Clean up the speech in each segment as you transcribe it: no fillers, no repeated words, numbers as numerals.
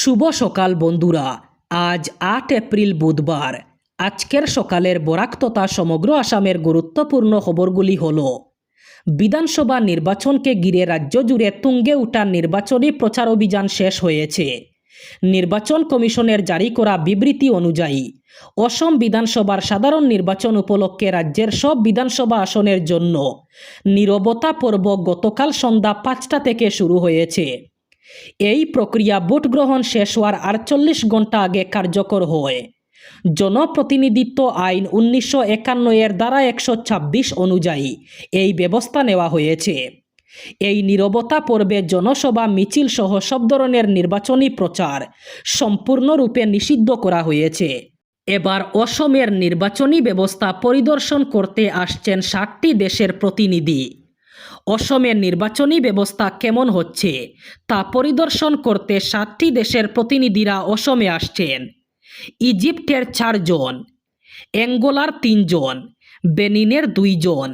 শুভ সকাল বন্ধুরা। আজ ৮ এপ্রিল বুধবার। আজকের সকালের বরাক তথা সমগ্র আসামের গুরুত্বপূর্ণ খবরগুলি হল: বিধানসভা নির্বাচনকে ঘিরে রাজ্য জুড়ে তুঙ্গে ওঠা নির্বাচনী প্রচার অভিযান শেষ হয়েছে। নির্বাচন কমিশনের জারি করা বিবৃতি অনুযায়ী অসম বিধানসভার সাধারণ নির্বাচন উপলক্ষে রাজ্যের সব বিধানসভা আসনের জন্য নীরবতা পর্ব গতকাল সন্ধ্যা ৫টা থেকে শুরু হয়েছে। এই প্রক্রিয়া ভোট গ্রহণ শেষ হওয়ার ৪৮ ঘণ্টা আগে কার্যকর হয়। জনপ্রতিনিধিত্ব আইন ১৯৫১ এর ধারা ১২৬ অনুযায়ী এই ব্যবস্থা নেওয়া হয়েছে। এই নীরবতা পর্বে জনসভা, মিছিল সহ সব ধরনের নির্বাচনী প্রচার সম্পূর্ণরূপে নিষিদ্ধ করা হয়েছে। এবার অসমের নির্বাচনী ব্যবস্থা পরিদর্শন করতে আসছেন ৬০টি দেশের প্রতিনিধি। অসমের নির্বাচনী ব্যবস্থা কেমন হচ্ছে তা পরিদর্শন করতে ৭টি দেশের প্রতিনিধিরা অসমে আসছেন। ইজিপ্টের ৪ জন, অ্যাঙ্গোলার ৩ জন, বেনিনের ২ জন,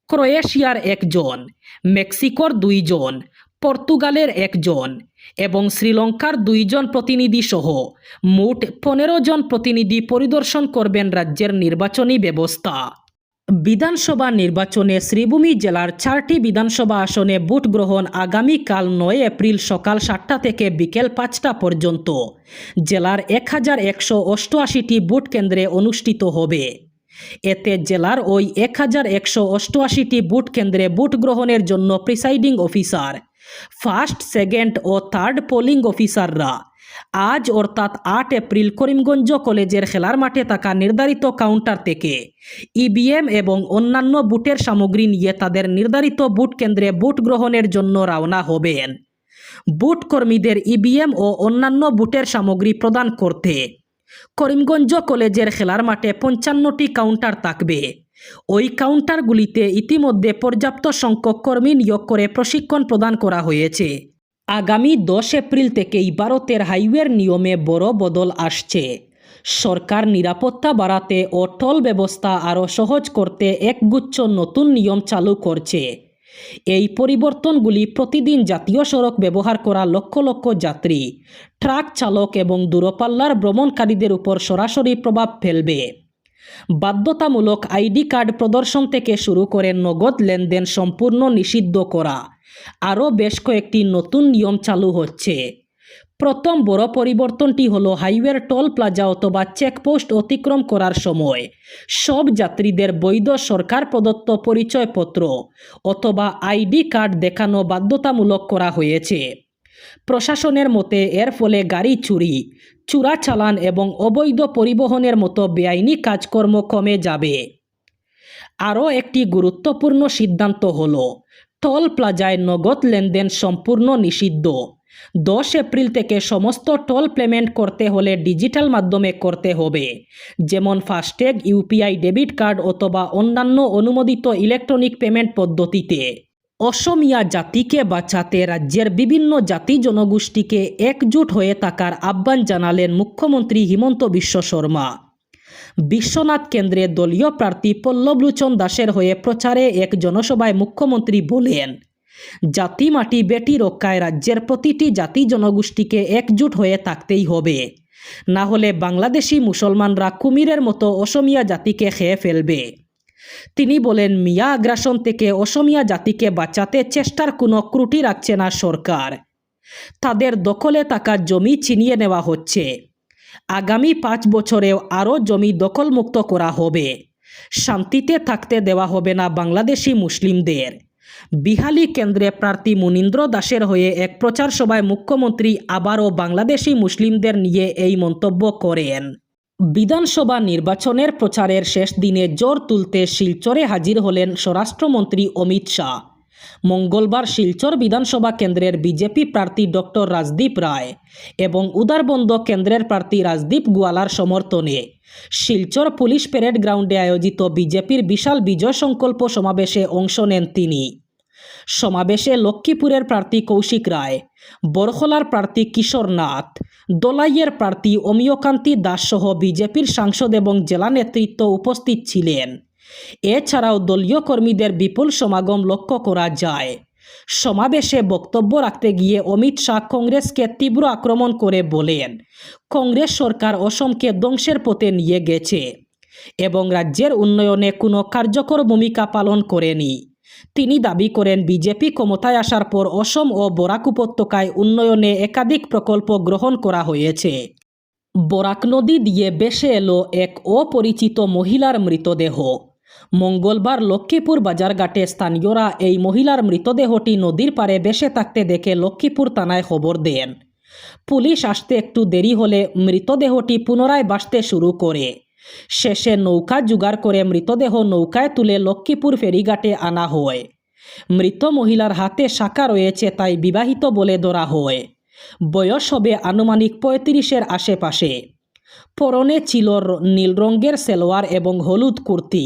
ক্রোয়েশিয়ার ১ জন, মেক্সিকোর ২ জন, পর্তুগালের ১ জন এবং শ্রীলঙ্কার ২ জন প্রতিনিধি সহ মোট ১৫ জন প্রতিনিধি পরিদর্শন করবেন রাজ্যের নির্বাচনী ব্যবস্থা। বিধানসভা নির্বাচনে শ্রীভূমি জেলার ৪টি বিধানসভা আসনে ভোট গ্রহণ আগামীকাল ৯ এপ্রিল সকাল ৭টা থেকে বিকেল ৫টা পর্যন্ত জেলার ১,১৮৮টি ভোট কেন্দ্রে অনুষ্ঠিত হবে। এতে জেলার ওই ১,১৮৮টি ভোট কেন্দ্রে ভোট গ্রহণের জন্য প্রিসাইডিং অফিসার, ফার্স্ট, সেকেন্ড ও থার্ড পোলিং অফিসাররা আজ অর্থাৎ ৮ এপ্রিল করিমগঞ্জ কলেজের খেলার মাঠে থাকা নির্ধারিত কাউন্টার থেকে ইভিএম এবং অন্যান্য ভোটের সামগ্রী নিয়ে তাদের নির্ধারিত ভোট কেন্দ্রে ভোট গ্রহণের জন্য রওনা হবেন। ভোট কর্মীদের ইভিএম ও অন্যান্য ভোটের সামগ্রী প্রদান করতে করিমগঞ্জ কলেজের খেলার মাঠে ৫৫টি কাউন্টার থাকবে। ওই কাউন্টারগুলিতে ইতিমধ্যে পর্যাপ্ত সংখ্যক কর্মী নিয়োগ করে প্রশিক্ষণ প্রদান করা হয়েছে। আগামী ১০ এপ্রিল থেকেই ভারতের হাইওয়ের নিয়মে বড় বদল আসছে। সরকার নিরাপত্তা বাড়াতে ও টোল ব্যবস্থা আরও সহজ করতে একগুচ্ছ নতুন নিয়ম চালু করছে। এই পরিবর্তনগুলি প্রতিদিন জাতীয় সড়ক ব্যবহার করা লক্ষ লক্ষ যাত্রী, ট্রাক চালক এবং দূরপাল্লার ভ্রমণকারীদের উপর সরাসরি প্রভাব ফেলবে। বাধ্যতামূলক আইডি কার্ড প্রদর্শন থেকে শুরু করে নগদ লেনদেন সম্পূর্ণ নিষিদ্ধ করা আরও বেশ কয়েকটি নতুন নিয়ম চালু হচ্ছে। প্রথম বড় পরিবর্তনটি হলো হাইওয়ের টোল প্লাজা অথবা চেকপোস্ট অতিক্রম করার সময় সব যাত্রীদের বৈধ সরকার প্রদত্ত পরিচয়পত্র অথবা আইডি কার্ড দেখানো বাধ্যতামূলক করা হয়েছে। প্রশাসনের মতে এর ফলে গাড়ি চুরি, চোরাচালান এবং অবৈধ পরিবহনের মতো বেআইনি কাজকর্ম কমে যাবে। আরও একটি গুরুত্বপূর্ণ সিদ্ধান্ত হলো টোল প্লাজায় নগদ লেনদেন সম্পূর্ণ নিষিদ্ধ। ১০ এপ্রিল থেকে সমস্ত টোল পেমেন্ট করতে হলে ডিজিটাল মাধ্যমে করতে হবে, যেমন ফাস্ট্যাগ, ইউপিআই, ডেবিট কার্ড অথবা অন্যান্য অনুমোদিত ইলেকট্রনিক পেমেন্ট পদ্ধতিতে। অসমিয়া জাতিকে বাঁচাতে রাজ্যের বিভিন্ন জাতি জনগোষ্ঠীকে একজোট হয়ে থাকার আহ্বান জানালেন মুখ্যমন্ত্রী হিমন্ত বিশ্ব শর্মা। বিশ্বনাথ কেন্দ্রে দলীয় প্রার্থী পল্লবলোচন দাসের হয়ে প্রচারে এক জনসভায় মুখ্যমন্ত্রী বলেন, জাতি মাটি বেটি রক্ষায় রাজ্যের প্রতিটি জাতি জনগোষ্ঠীকে একজোট হয়ে থাকতেই হবে, না হলে বাংলাদেশি মুসলমানরা কুমিরের মতো অসমিয়া জাতিকে খেয়ে ফেলবে। তিনি বলেন, মিয়া আগ্রাসন থেকে অসমিয়া জাতিকে বাঁচাতে চেষ্টার কোনো ত্রুটি রাখছে না সরকার। তাদের দখলে থাকা জমি ছিনিয়ে নেওয়া হচ্ছে। আগামী ৫ বছরেও আরও জমি দখলমুক্ত করা হবে। শান্তিতে থাকতে দেওয়া হবে না বাংলাদেশি মুসলিমদের। বিহালি কেন্দ্রে প্রার্থী মুনীন্দ্র দাসের হয়ে এক প্রচার সভায় মুখ্যমন্ত্রী আবারও বাংলাদেশি মুসলিমদের নিয়ে এই মন্তব্য করেন। বিধানসভা নির্বাচনের প্রচারের শেষ দিনে জোর তুলতে শিলচরে হাজির হলেন স্বরাষ্ট্রমন্ত্রী অমিত শাহ। মঙ্গলবার শিলচর বিধানসভা কেন্দ্রের বিজেপি প্রার্থী ডক্টর রাজদীপ রায় এবং উদারবন্দ কেন্দ্রের প্রার্থী রাজদীপ গোয়ালার সমর্থনে শিলচর পুলিশ প্যারেড গ্রাউন্ডে আয়োজিত বিজেপির বিশাল বিজয় সংকল্প সমাবেশে অংশ নেন তিনি। সমাবেশে লক্ষ্মীপুরের প্রার্থী কৌশিক রায়, বরখলার প্রার্থী কিশোর নাথ, দলাইয়ের প্রার্থী অমিয়কান্তি দাস সহ বিজেপির সাংসদ এবং জেলা নেতৃত্ব উপস্থিত ছিলেন। এছাড়াও দলীয় কর্মীদের বিপুল সমাগম লক্ষ্য করা যায়। সমাবেশে বক্তব্য রাখতে গিয়ে অমিত শাহ কংগ্রেসকে তীব্র আক্রমণ করে বলেন, কংগ্রেস সরকার অসমকে ধ্বংসের পথে নিয়ে গেছে এবং রাজ্যের উন্নয়নে কোনো কার্যকর ভূমিকা পালন করেনি। তিনি দাবি করেন, বিজেপি ক্ষমতায় আসার পর অসম ও বরাক উপত্যকায় উন্নয়নে একাধিক প্রকল্প গ্রহণ করা হয়েছে। বরাক নদী দিয়ে ভেসে এলো এক অপরিচিত মহিলার মৃতদেহ। মঙ্গলবার লক্ষ্মীপুর বাজারঘাটে স্থানীয়রা এই মহিলার মৃতদেহটি নদীর পাড়ে ভেসে থাকতে দেখে লক্ষ্মীপুর থানায় খবর দেন। পুলিশ আসতে একটু দেরি হলে মৃতদেহটি পুনরায় ভাসতে শুরু করে। শেষে নৌকা জোগাড় করে মৃতদেহ নৌকায় তুলে লক্ষ্মীপুর ফেরিঘাটে আনা হয়। মৃত মহিলার হাতে শাখা রয়েছে, তাই বিবাহিত বলে ধরা হয়। বয়স হবে আনুমানিক 35-এর আশেপাশে। পরনে ছিল নীল রঙের সালোয়ার এবং হলুদ কুর্তি।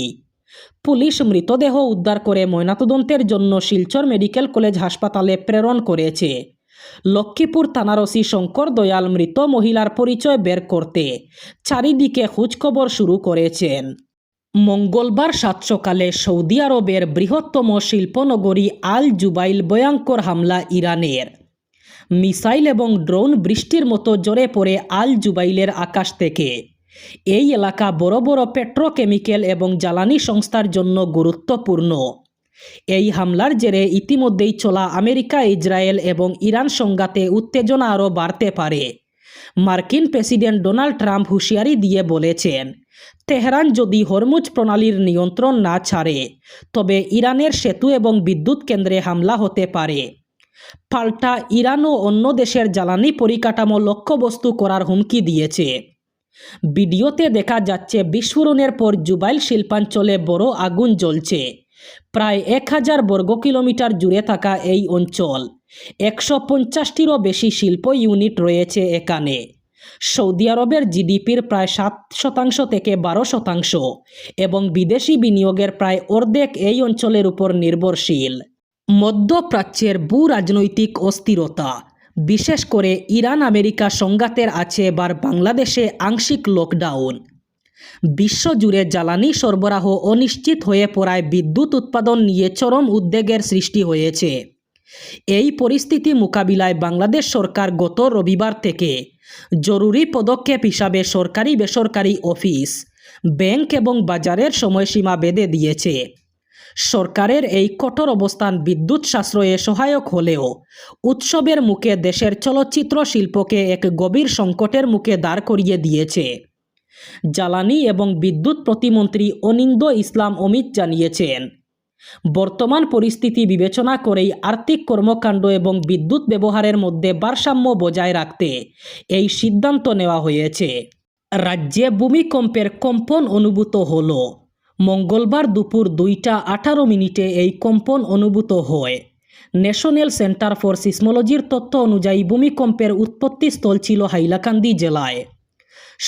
পুলিশ মৃতদেহ উদ্ধার করে ময়নাতদন্তের জন্য শিলচর মেডিকেল কলেজ হাসপাতালে প্রেরণ করেছে। লক্ষ্মীপুর থানার ওসি শঙ্কর দয়াল মৃত মহিলার পরিচয় বের করতে চারিদিকে খোঁজখবর শুরু করেছেন। মঙ্গলবার সাত সকালে সৌদি আরবের বৃহত্তম শিল্পনগরী আল জুবাইল ভয়ঙ্কর হামলা ইরানের। মিসাইল এবং ড্রোন বৃষ্টির মতো জোরে পড়ে আল জুবাইলের আকাশ থেকে। এই এলাকা বড় বড় পেট্রোকেমিক্যাল এবং জ্বালানি সংস্থার জন্য গুরুত্বপূর্ণ। এই হামলার জেরে ইতিমধ্যেই চলা আমেরিকা, ইসরায়েল এবং ইরান সংঘাতে উত্তেজনা আরও বাড়তে পারে। মার্কিন প্রেসিডেন্ট ডোনাল্ড ট্রাম্প হুঁশিয়ারি দিয়ে বলেছেন, তেহরান যদি হরমুজ প্রণালীর নিয়ন্ত্রণ না ছাড়ে তবে ইরানের সেতু এবং বিদ্যুৎ কেন্দ্রে হামলা হতে পারে। পাল্টা ইরান ও অন্য দেশের জ্বালানি পরিকাঠামো লক্ষ্যবস্তু করার হুমকি দিয়েছে। ভিডিওতে দেখা যাচ্ছে বিস্ফোরণের পর জুবাইল শিল্পাঞ্চলে বড় আগুন জ্বলছে। প্রায় 1000 বর্গ কিলোমিটার জুড়ে থাকা এই অঞ্চল 150টিরও বেশি শিল্প ইউনিট রয়েছে এখানে। সৌদি আরবের জিডিপির প্রায় 7% থেকে 12% এবং বিদেশি বিনিয়োগের প্রায় অর্ধেক এই অঞ্চলের উপর নির্ভরশীল। মধ্যপ্রাচ্যের ভূ রাজনৈতিক অস্থিরতা, বিশেষ করে ইরান আমেরিকা সংঘাতের আছে এবার বাংলাদেশে আংশিক লকডাউন। বিশ্বজুড়ে জ্বালানি সরবরাহ অনিশ্চিত হয়ে পড়ায় বিদ্যুৎ উৎপাদন নিয়ে চরম উদ্বেগের সৃষ্টি হয়েছে। এই পরিস্থিতি মোকাবিলায় বাংলাদেশ সরকার গত রবিবার থেকে জরুরি পদক্ষেপ হিসাবে সরকারি বেসরকারি অফিস, ব্যাংক এবং বাজারের সময়সীমা বেঁধে দিয়েছে। সরকারের এই কঠোর অবস্থান বিদ্যুৎ সাশ্রয়ে সহায়ক হলেও উৎসবের মুখে দেশের চলচ্চিত্র শিল্পকে এক গভীর সংকটের মুখে দাঁড় করিয়ে দিয়েছে। জ্বালানি এবং বিদ্যুৎ প্রতিমন্ত্রী অনিন্দ ইসলাম অমিত জানিয়েছেন, বর্তমান পরিস্থিতি বিবেচনা করেই আর্থিক কর্মকাণ্ড এবং বিদ্যুৎ ব্যবহারের মধ্যে ভারসাম্য বজায় রাখতে এই সিদ্ধান্ত নেওয়া হয়েছে। রাজ্যে ভূমিকম্পের কম্পন অনুভূত হলো। মঙ্গলবার দুপুর 2:18 এই কম্পন অনুভূত হয়। ন্যাশনাল সেন্টার ফর সিসমোলজির তথ্য অনুযায়ী ভূমিকম্পের উৎপত্তিস্থল ছিল হাইলাকান্দি জেলায়।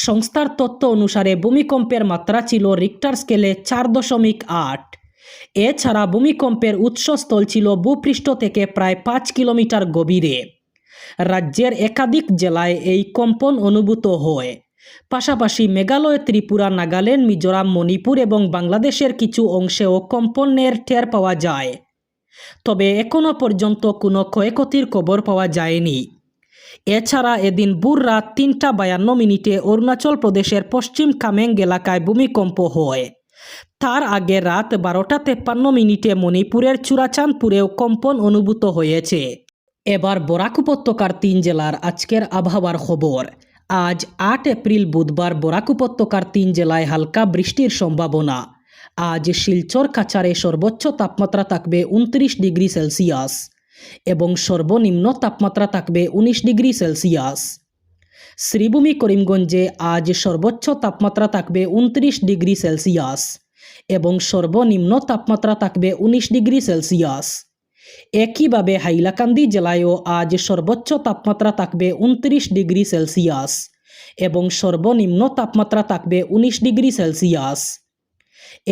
সংস্থার তথ্য অনুসারে ভূমিকম্পের মাত্রা ছিল রিক্টার স্কেলে 4.8। এছাড়া ভূমিকম্পের উৎসস্থল ছিল ভূপৃষ্ঠ থেকে প্রায় 5 কিলোমিটার গভীরে। রাজ্যের একাধিক জেলায় এই কম্পন অনুভূত হয়। পাশাপাশি মেঘালয়, ত্রিপুরা, নাগাল্যান্ড, মিজোরাম, মণিপুর এবং বাংলাদেশের কিছু অংশেও কম্পনের টের পাওয়া যায়। তবে এখনও পর্যন্ত কোনো ক্ষয়ক্ষতির খবর পাওয়া যায়নি। এছাড়া এদিন ভোর রাত 3:52 অরুণাচল প্রদেশের পশ্চিম কামেং এলাকায় ভূমিকম্প হয়। তার আগে রাত 12:53 মণিপুরের চূড়াচাঁদপুরেও কম্পন অনুভূত হয়েছে। এবার বরাক উপত্যকার 3 জেলার আজকের আবহাওয়ার খবর। আজ 8 এপ্রিল বুধবার বরাক উপত্যকার 3 জেলায় হালকা বৃষ্টির সম্ভাবনা। আজ শিলচর কাছাড়ে সর্বোচ্চ তাপমাত্রা থাকবে 29 ডিগ্রি সেলসিয়াস এবং সর্বনিম্ন তাপমাত্রা থাকবে 19 ডিগ্রি সেলসিয়াস। শ্রীভূমি করিমগঞ্জে আজ সর্বোচ্চ তাপমাত্রা থাকবে 29 ডিগ্রি সেলসিয়াস এবং সর্বনিম্ন তাপমাত্রা থাকবে 19 ডিগ্রি সেলসিয়াস। একইভাবে হাইলাকান্দি জেলায়ও আজ সর্বোচ্চ তাপমাত্রা থাকবে 29 ডিগ্রি সেলসিয়াস এবং সর্বনিম্ন তাপমাত্রা থাকবে 19 ডিগ্রি সেলসিয়াস।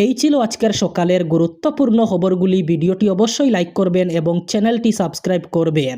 এই ছিল আজকের সকালের গুরুত্বপূর্ণ খবরগুলি। ভিডিওটি অবশ্যই লাইক করবেন এবং চ্যানেলটি সাবস্ক্রাইব করবেন।